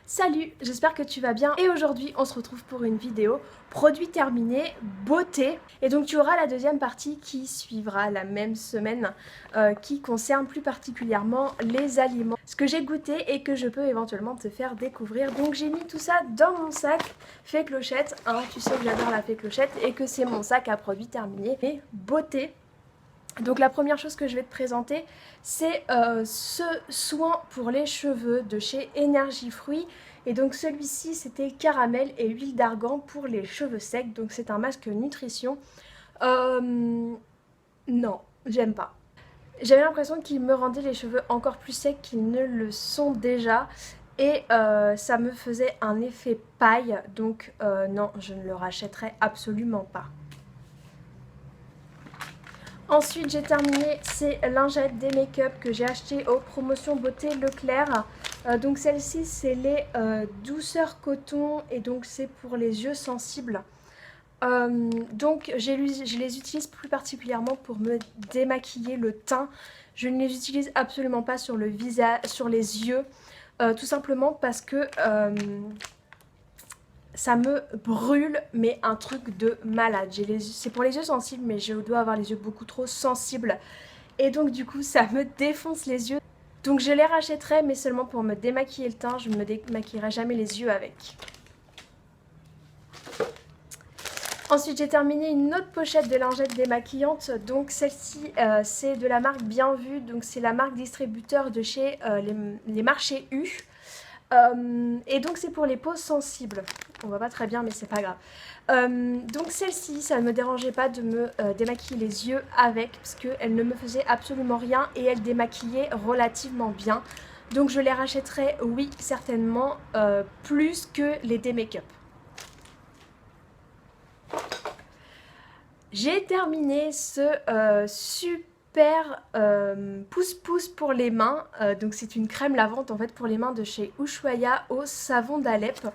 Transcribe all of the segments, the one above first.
Salut, j'espère que tu vas bien et aujourd'hui on se retrouve pour une vidéo produit terminé, beauté. Et donc tu auras la deuxième partie qui suivra la même semaine qui concerne plus particulièrement les aliments. Ce que j'ai goûté et que je peux éventuellement te faire découvrir. Donc j'ai mis tout ça dans mon sac fée clochette, hein, tu sais que j'adore la fée clochette et que c'est mon sac à produit terminé et beauté. Donc la première chose que je vais te présenter, c'est ce soin pour les cheveux de chez Énergie Fruits. Et donc celui-ci, c'était caramel et huile d'argan pour les cheveux secs. Donc c'est un masque nutrition. Non, j'aime pas. J'avais l'impression qu'il me rendait les cheveux encore plus secs qu'ils ne le sont déjà. Et ça me faisait un effet paille. Donc non, je ne le rachèterai absolument pas. Ensuite, j'ai terminé ces lingettes des make-up que j'ai achetées aux promotions beauté Leclerc. Donc celle-ci, c'est les douceurs coton et donc c'est pour les yeux sensibles. Donc je les utilise plus particulièrement pour me démaquiller le teint. Je ne les utilise absolument pas sur le visage, sur les yeux, tout simplement parce que ça me brûle, mais un truc de malade. C'est pour les yeux sensibles, mais je dois avoir les yeux beaucoup trop sensibles. Et donc du coup, ça me défonce les yeux. Donc je les rachèterai, mais seulement pour me démaquiller le teint. Je ne me démaquillerai jamais les yeux avec. Ensuite, j'ai terminé une autre pochette de lingettes démaquillantes. Donc celle-ci, c'est de la marque Bienvue. Donc c'est la marque distributeur de chez les marchés U. Et donc c'est pour les peaux sensibles. On voit pas très bien mais c'est pas grave. Donc celle-ci, ça ne me dérangeait pas de me démaquiller les yeux avec parce qu'elle ne me faisait absolument rien et elle démaquillait relativement bien. Donc je les rachèterai, oui, certainement, plus que les D-Make-up. J'ai terminé ce super pouce-pouce pour les mains. Donc c'est une crème lavante en fait pour les mains de chez Ushuaïa au savon d'Alep.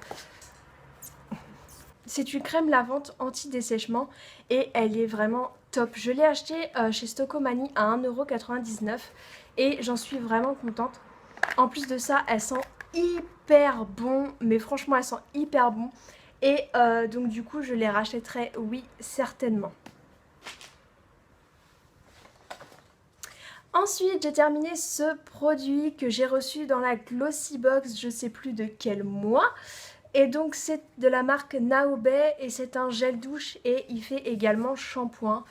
C'est une crème lavante anti-dessèchement et elle est vraiment top. Je l'ai achetée chez Stocomanie à 1,99 € et j'en suis vraiment contente. En plus de ça, elle sent hyper bon, mais franchement elle sent hyper bon. Et donc du coup je les rachèterai, oui, certainement. Ensuite, j'ai terminé ce produit que j'ai reçu dans la Glossy Box, je sais plus de quel mois. Et donc c'est de la marque Naobay et c'est un gel douche et il fait également shampoing.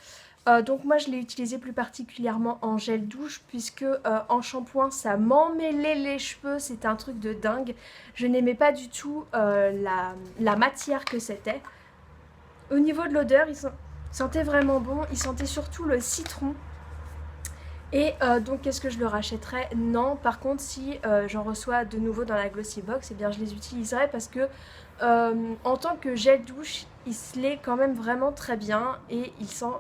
Donc moi je l'ai utilisé plus particulièrement en gel douche puisque en shampoing ça m'emmêlait les cheveux, c'était un truc de dingue. Je n'aimais pas du tout la matière que c'était. Au niveau de l'odeur, il sentait vraiment bon, il sentait surtout le citron. Et donc est-ce que je le rachèterai? Non. Par contre si j'en reçois de nouveau dans la Glossy Box, eh bien je les utiliserai parce que en tant que gel douche, il se l'est quand même vraiment très bien et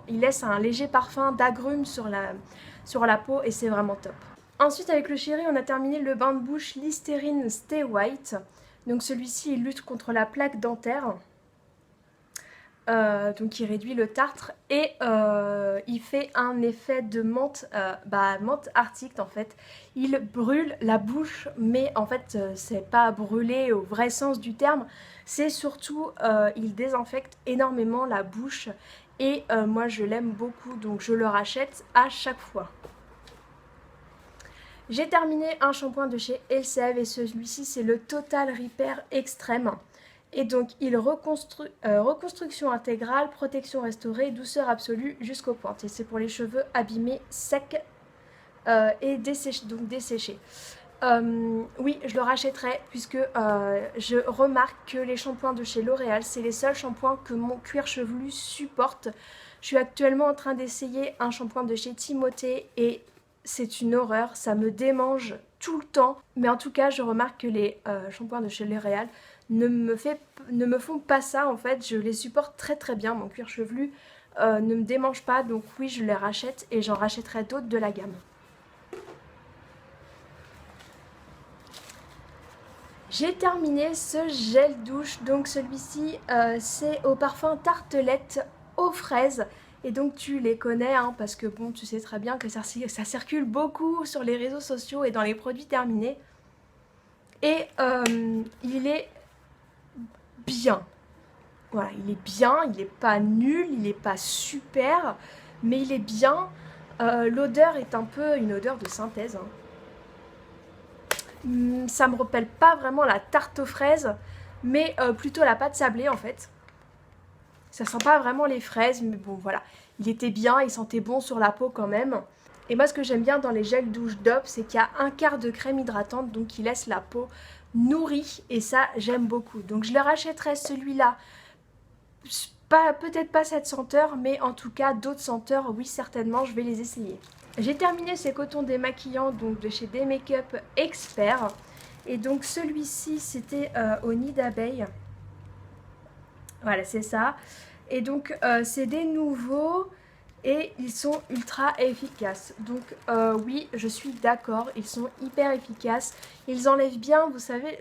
il laisse un léger parfum d'agrumes sur la peau et c'est vraiment top. Ensuite avec le chéri, on a terminé le bain de bouche Listerine Stay White. Donc celui-ci il lutte contre la plaque dentaire. Donc il réduit le tartre et il fait un effet de menthe, menthe arctique en fait. Il brûle la bouche mais en fait c'est pas brûler au vrai sens du terme, c'est surtout il désinfecte énormément la bouche et moi je l'aime beaucoup donc je le rachète à chaque fois. J'ai terminé un shampoing de chez Elseve et celui-ci c'est le Total Repair Extrême. Et donc il reconstruction intégrale, protection restaurée, douceur absolue jusqu'aux pointes. Et c'est pour les cheveux abîmés, secs et desséchés. Oui, je le rachèterai puisque je remarque que les shampoings de chez L'Oréal, c'est les seuls shampoings que mon cuir chevelu supporte. Je suis actuellement en train d'essayer un shampoing de chez Timothée et c'est une horreur, ça me démange tout le temps. Mais en tout cas, je remarque que les shampoings de chez L'Oréal ne me font pas ça en fait. Je les supporte très très bien, mon cuir chevelu ne me démange pas. Donc oui, je les rachète et j'en rachèterai d'autres de la gamme. J'ai terminé ce gel douche, donc celui-ci c'est au parfum tartelette aux fraises. Et donc tu les connais hein, parce que bon tu sais très bien que ça circule beaucoup sur les réseaux sociaux et dans les produits terminés. Et il est bien. Voilà, il est bien, il n'est pas nul, il n'est pas super, mais il est bien. L'odeur est un peu une odeur de synthèse. Ça me rappelle pas vraiment la tarte aux fraises, mais plutôt la pâte sablée en fait. Ça sent pas vraiment les fraises, mais bon voilà. Il était bien, il sentait bon sur la peau quand même. Et moi ce que j'aime bien dans les gels douche Dove, c'est qu'il y a un quart de crème hydratante, donc qui laisse la peau nourrie, et ça j'aime beaucoup. Donc je le rachèterai celui-là, peut-être pas cette senteur, mais en tout cas d'autres senteurs, oui certainement, je vais les essayer. J'ai terminé ces cotons démaquillants donc de chez Des Make-up Expert. Et donc celui-ci c'était au nid d'abeille. Voilà, c'est ça. Et donc c'est des nouveaux et ils sont ultra efficaces. Donc oui, je suis d'accord, ils sont hyper efficaces. Ils enlèvent bien, vous savez,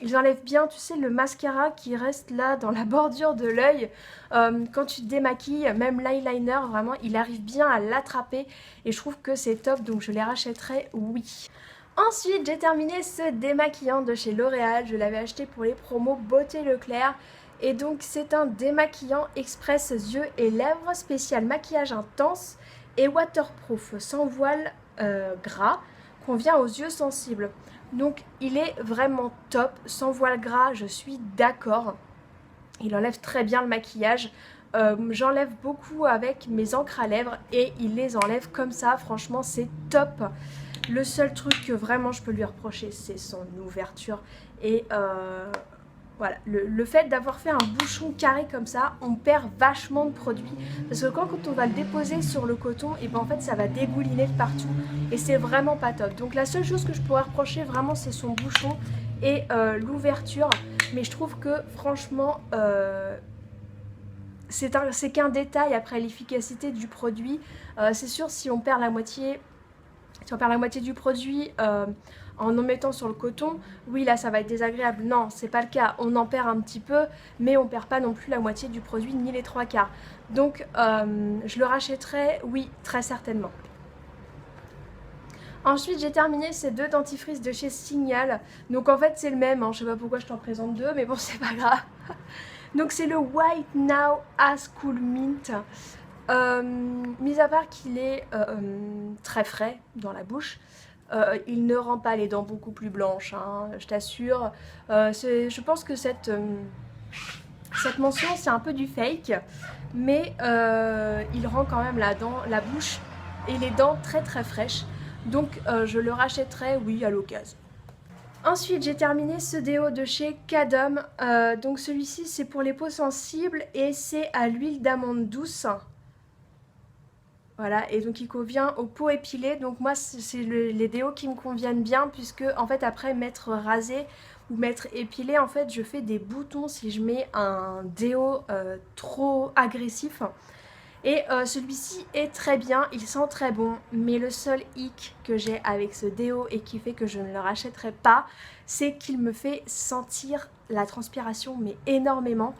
ils enlèvent bien, tu sais, le mascara qui reste là dans la bordure de l'œil. Quand tu te démaquilles, même l'eyeliner, vraiment, il arrive bien à l'attraper. Et je trouve que c'est top, donc je les rachèterai, oui. Ensuite, j'ai terminé ce démaquillant de chez L'Oréal. Je l'avais acheté pour les promos Beauté Leclerc. Et donc, c'est un démaquillant express yeux et lèvres spécial maquillage intense et waterproof sans voile gras, convient aux yeux sensibles. Donc, il est vraiment top, sans voile gras, je suis d'accord. Il enlève très bien le maquillage. J'enlève beaucoup avec mes encres à lèvres et il les enlève comme ça. Franchement, c'est top. Le seul truc que vraiment je peux lui reprocher, c'est son ouverture. Et voilà, le fait d'avoir fait un bouchon carré comme ça, on perd vachement de produit. Parce que quand on va le déposer sur le coton, et ben en fait ça va dégouliner de partout. Et c'est vraiment pas top. Donc la seule chose que je pourrais reprocher vraiment, c'est son bouchon et l'ouverture. Mais je trouve que franchement, c'est qu'un détail après l'efficacité du produit. C'est sûr, si on perd la moitié du produit en mettant sur le coton, oui là ça va être désagréable. Non, c'est pas le cas. On en perd un petit peu, mais on perd pas non plus la moitié du produit ni les 3/4. Donc je le rachèterai, oui, très certainement. Ensuite, j'ai terminé ces deux dentifrices de chez Signal. Donc en fait, c'est le même. Je sais pas pourquoi je t'en présente deux, mais bon, c'est pas grave. Donc c'est le White Now As Cool Mint. Mis à part qu'il est très frais dans la bouche, il ne rend pas les dents beaucoup plus blanches, hein, je t'assure. Je pense que cette mention, c'est un peu du fake, mais il rend quand même la bouche et les dents très très fraîches. Donc je le rachèterai, oui, à l'occasion. Ensuite, j'ai terminé ce déo de chez Cadom. Donc celui-ci, c'est pour les peaux sensibles et c'est à l'huile d'amande douce. Voilà, et donc il convient aux peaux épilées. Donc moi, c'est les déos qui me conviennent bien puisque en fait après m'être rasé ou m'être épilé, en fait je fais des boutons si je mets un déo trop agressif. Et celui-ci est très bien, il sent très bon, mais le seul hic que j'ai avec ce déo et qui fait que je ne le rachèterai pas, c'est qu'il me fait sentir la transpiration, mais énormément.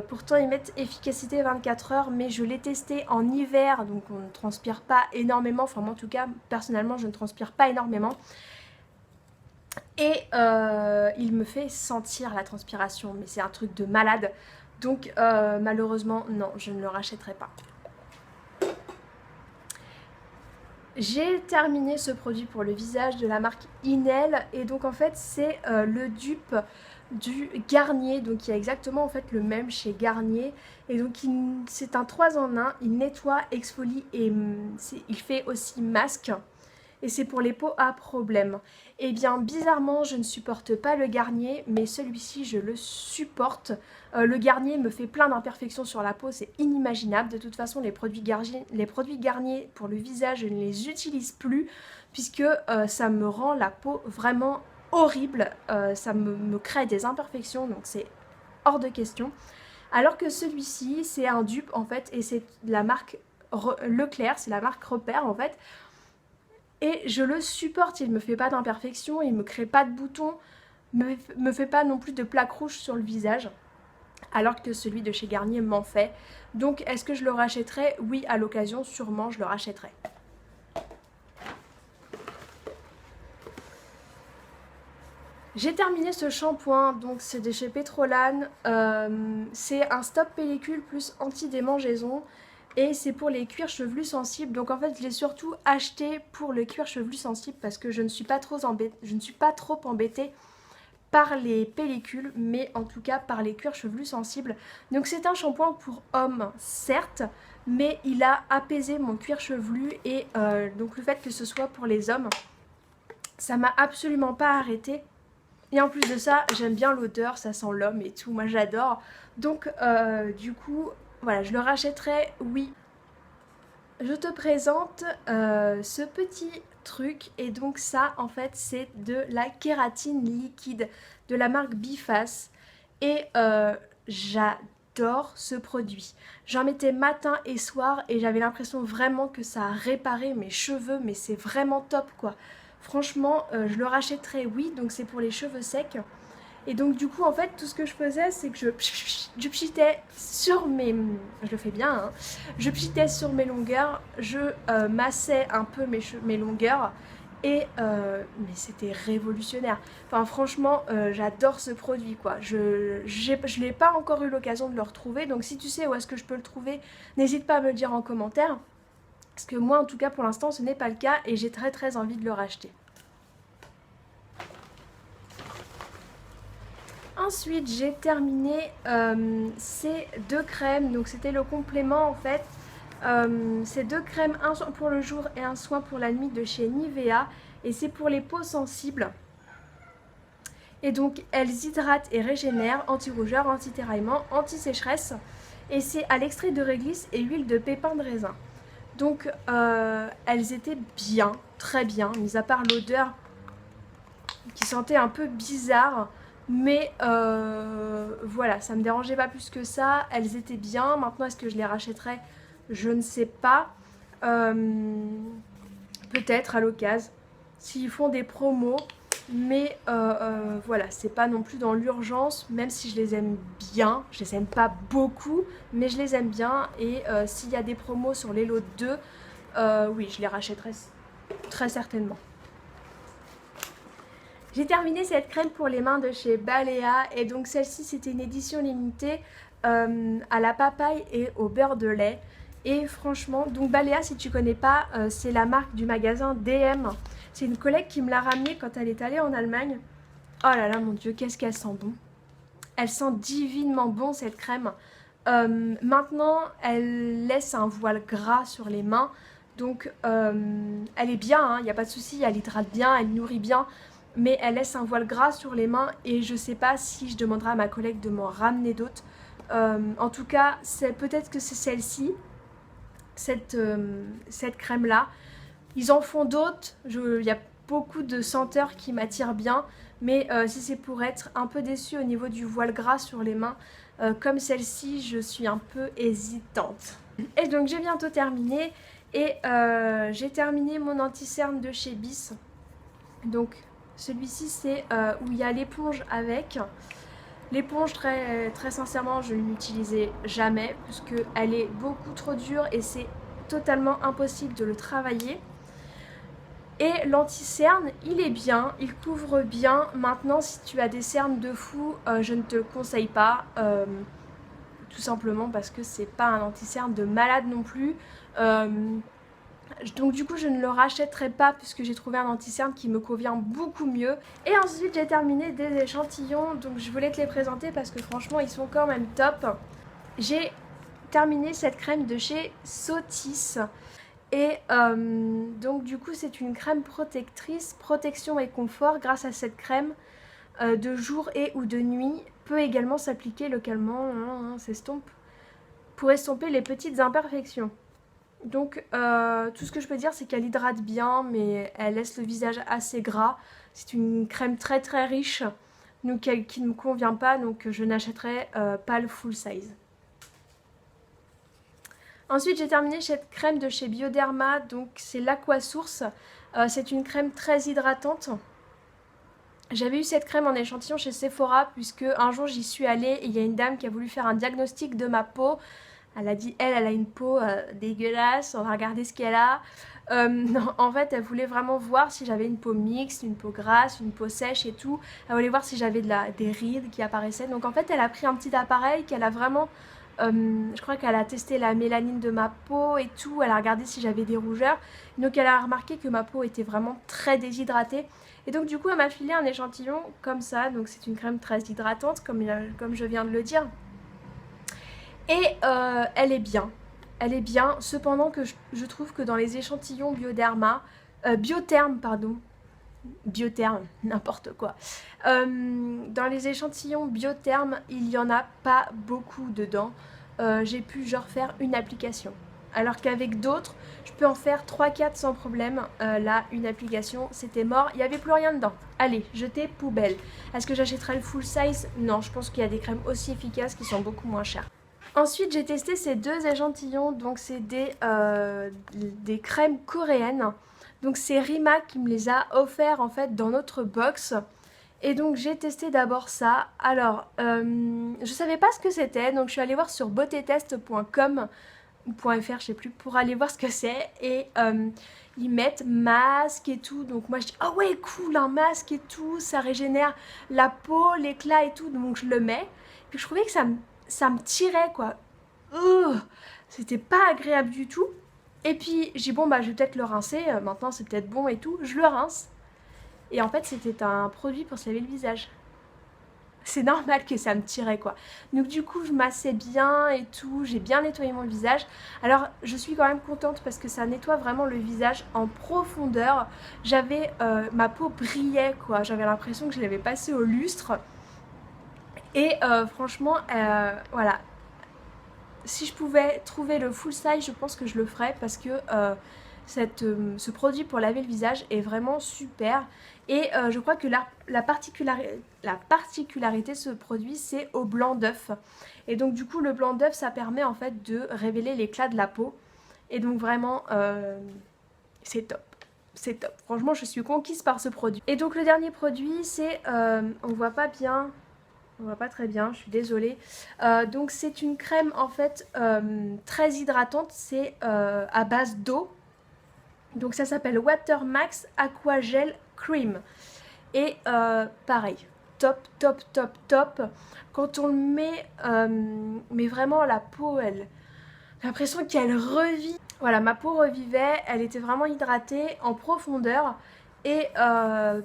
Pourtant ils mettent efficacité 24 heures, mais je l'ai testé en hiver, donc on ne transpire pas énormément, enfin moi en tout cas personnellement je ne transpire pas énormément. Et il me fait sentir la transpiration, mais c'est un truc de malade. Donc malheureusement non, je ne le rachèterai pas. J'ai terminé ce produit pour le visage de la marque Inel et donc en fait c'est le dupe du Garnier, donc il y a exactement en fait le même chez Garnier et donc c'est un 3 en 1, il nettoie, exfolie et il fait aussi masque. Et c'est pour les peaux à problème. Et bien bizarrement je ne supporte pas le Garnier, mais celui-ci je le supporte. Le Garnier me fait plein d'imperfections sur la peau, c'est inimaginable. De toute façon les produits Garnier pour le visage je ne les utilise plus puisque ça me rend la peau vraiment horrible. Ça me crée des imperfections, donc c'est hors de question. Alors que celui-ci c'est un dupe en fait et c'est la marque Leclerc, c'est la marque Repère en fait. Et je le supporte, il ne me fait pas d'imperfections, il ne me crée pas de boutons, me fait pas non plus de plaques rouges sur le visage, alors que celui de chez Garnier m'en fait. Donc est-ce que je le rachèterai? Oui, à l'occasion, sûrement je le rachèterai. J'ai terminé ce shampoing, donc c'est de chez Petrolane. C'est un stop pellicule plus anti-démangeaison. Et c'est pour les cuirs chevelus sensibles. Donc en fait, je l'ai surtout acheté pour le cuir chevelu sensible parce que je ne suis pas trop embêtée par les pellicules, mais en tout cas par les cuirs chevelus sensibles. Donc c'est un shampoing pour hommes, certes, mais il a apaisé mon cuir chevelu et donc le fait que ce soit pour les hommes, ça m'a absolument pas arrêté. Et en plus de ça, j'aime bien l'odeur, ça sent l'homme et tout, moi j'adore. Donc du coup, voilà, je le rachèterai, oui. Je te présente ce petit truc et donc ça en fait c'est de la kératine liquide de la marque Biface et j'adore ce produit. J'en mettais matin et soir et j'avais l'impression vraiment que ça a réparé mes cheveux, mais c'est vraiment top quoi. Franchement, je le rachèterai, oui, donc c'est pour les cheveux secs. Et donc du coup en fait tout ce que je faisais c'est que je pchitais sur mes... Je le fais bien hein. Je pchitais sur mes longueurs, je massais un peu mes longueurs et mais c'était révolutionnaire. Enfin franchement j'adore ce produit quoi. Je n'ai pas encore eu l'occasion de le retrouver, donc si tu sais où est-ce que je peux le trouver, n'hésite pas à me le dire en commentaire. Parce que moi en tout cas pour l'instant ce n'est pas le cas et j'ai très envie de le racheter. Ensuite, j'ai terminé ces deux crèmes. Donc, c'était le complément en fait. Ces deux crèmes, un soin pour le jour et un soin pour la nuit de chez Nivea. Et c'est pour les peaux sensibles. Et donc, elles hydratent et régénèrent, anti-rougeur, anti-tiraillement, anti-sécheresse. Et c'est à l'extrait de réglisse et huile de pépins de raisin. Donc, elles étaient bien, très bien, mis à part l'odeur qui sentait un peu bizarre. Mais voilà, ça me dérangeait pas plus que ça. Elles étaient bien. Maintenant, est-ce que je les rachèterais? Je ne sais pas. Peut-être à l'occasion, s'ils font des promos. Mais voilà, c'est pas non plus dans l'urgence, même si je les aime bien. Je les aime pas beaucoup, mais je les aime bien. Et s'il y a des promos sur les lots 2, oui, je les rachèterai très certainement. J'ai terminé cette crème pour les mains de chez Balea et donc celle-ci c'était une édition limitée à la papaye et au beurre de lait. Et franchement, donc Balea si tu connais pas, c'est la marque du magasin DM. C'est une collègue qui me l'a ramenée quand elle est allée en Allemagne. Oh là là mon dieu, qu'est-ce qu'elle sent bon. Elle sent divinement bon cette crème. Maintenant, elle laisse un voile gras sur les mains. Donc elle est bien, il n'y a pas de souci, elle hydrate bien, elle nourrit bien. Mais elle laisse un voile gras sur les mains et je sais pas si je demanderai à ma collègue de m'en ramener d'autres. En tout cas, peut-être que c'est celle-ci, cette crème là. Ils en font d'autres, il y a beaucoup de senteurs qui m'attirent bien, mais si c'est pour être un peu déçue au niveau du voile gras sur les mains, comme celle-ci, je suis un peu hésitante. Et donc j'ai bientôt terminé et j'ai terminé mon anti-cerne de chez Bis. Donc celui-ci c'est où il y a l'éponge avec. L'éponge très sincèrement je ne l'utilisais jamais puisqu'elle est beaucoup trop dure et c'est totalement impossible de le travailler. Et l'anti-cerne il est bien, il couvre bien. Maintenant si tu as des cernes de fou je ne te le conseille pas. Tout simplement parce que c'est pas un anti-cerne de malade non plus. Donc du coup je ne le rachèterai pas puisque j'ai trouvé un anti-cerne qui me convient beaucoup mieux. Et ensuite j'ai terminé des échantillons, donc je voulais te les présenter parce que franchement ils sont quand même top. J'ai terminé cette crème de chez Sotis. Et donc du coup c'est une crème protectrice, protection et confort. Grâce à cette crème de jour et ou de nuit peut également s'appliquer localement, s'estompe, pour estomper les petites imperfections. Donc tout ce que je peux dire c'est qu'elle hydrate bien mais elle laisse le visage assez gras. C'est une crème très riche donc, qui ne me convient pas, donc je n'achèterai pas le full size. Ensuite j'ai terminé cette crème de chez Bioderma, donc c'est l'Aquasource. C'est une crème très hydratante. J'avais eu cette crème en échantillon chez Sephora puisque un jour j'y suis allée et il y a une dame qui a voulu faire un diagnostic de ma peau. Elle a dit, elle a une peau dégueulasse, on va regarder ce qu'elle a. Non, en fait, elle voulait vraiment voir si j'avais une peau mixte, une peau grasse, une peau sèche et tout. Elle voulait voir si j'avais des rides qui apparaissaient. Donc en fait, elle a pris un petit appareil qu'elle a vraiment... je crois qu'elle a testé la mélanine de ma peau et tout. Elle a regardé si j'avais des rougeurs. Donc elle a remarqué que ma peau était vraiment très déshydratée. Et donc du coup, elle m'a filé un échantillon comme ça. Donc c'est une crème très hydratante, comme je viens de le dire. Et elle est bien. Elle est bien, cependant que je trouve que dans les échantillons Biotherme, pardon, Biotherme, n'importe quoi. Dans les échantillons Biotherme, il n'y en a pas beaucoup dedans. J'ai pu genre faire une application. Alors qu'avec d'autres, je peux en faire 3-4 sans problème. Là, une application, c'était mort, il n'y avait plus rien dedans. Allez, jeter poubelle. Est-ce que j'achèterai le full size? Non, je pense qu'il y a des crèmes aussi efficaces qui sont beaucoup moins chères. Ensuite, j'ai testé ces deux échantillons, donc c'est des crèmes coréennes. Donc c'est Rima qui me les a offerts en fait dans notre box. Et donc j'ai testé d'abord ça. Alors, je savais pas ce que c'était, donc je suis allée voir sur beautétest.com ou .fr, je sais plus, pour aller voir ce que c'est. Et ils mettent masque et tout. Donc moi je dis, ah ouais, cool, un masque et tout, ça régénère la peau, l'éclat et tout. Donc je le mets. Puis je trouvais que ça me tirait quoi. C'était pas agréable du tout. Et puis j'ai dit bon bah je vais peut-être le rincer, maintenant c'est peut-être bon et tout. Je le rince. Et en fait c'était un produit pour se laver le visage. C'est normal que ça me tirait quoi. Donc du coup je massais bien et tout, j'ai bien nettoyé mon visage. Alors je suis quand même contente parce que ça nettoie vraiment le visage en profondeur. Ma peau brillait quoi, j'avais l'impression que je l'avais passée au lustre. Et franchement voilà, si je pouvais trouver le full size, je pense que je le ferais parce que ce produit pour laver le visage est vraiment super. Et je crois que la particularité de ce produit, c'est au blanc d'œuf. Et donc du coup, le blanc d'œuf, ça permet en fait de révéler l'éclat de la peau. Et donc vraiment, c'est top. C'est top. Franchement, je suis conquise par ce produit. Et donc le dernier produit, c'est... on voit pas bien... On voit pas très bien, je suis désolée. Donc c'est une crème en fait très hydratante, c'est à base d'eau. Donc ça s'appelle Water Max Aqua Gel Cream. Et pareil, top, top, top, top. Quand on le met, mais vraiment la peau, j'ai l'impression qu'elle revit. Voilà, ma peau revivait, elle était vraiment hydratée en profondeur. Et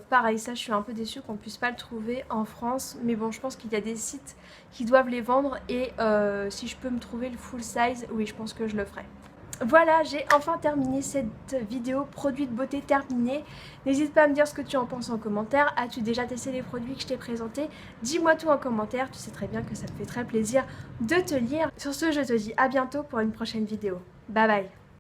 pareil, ça je suis un peu déçue qu'on puisse pas le trouver en France. Mais bon, je pense qu'il y a des sites qui doivent les vendre. Et si je peux me trouver le full size, oui, je pense que je le ferai. Voilà, j'ai enfin terminé cette vidéo produits de beauté terminée. N'hésite pas à me dire ce que tu en penses en commentaire. As-tu déjà testé les produits que je t'ai présentés? Dis-moi tout en commentaire, tu sais très bien que ça me fait très plaisir de te lire. Sur ce, je te dis à bientôt pour une prochaine vidéo. Bye bye.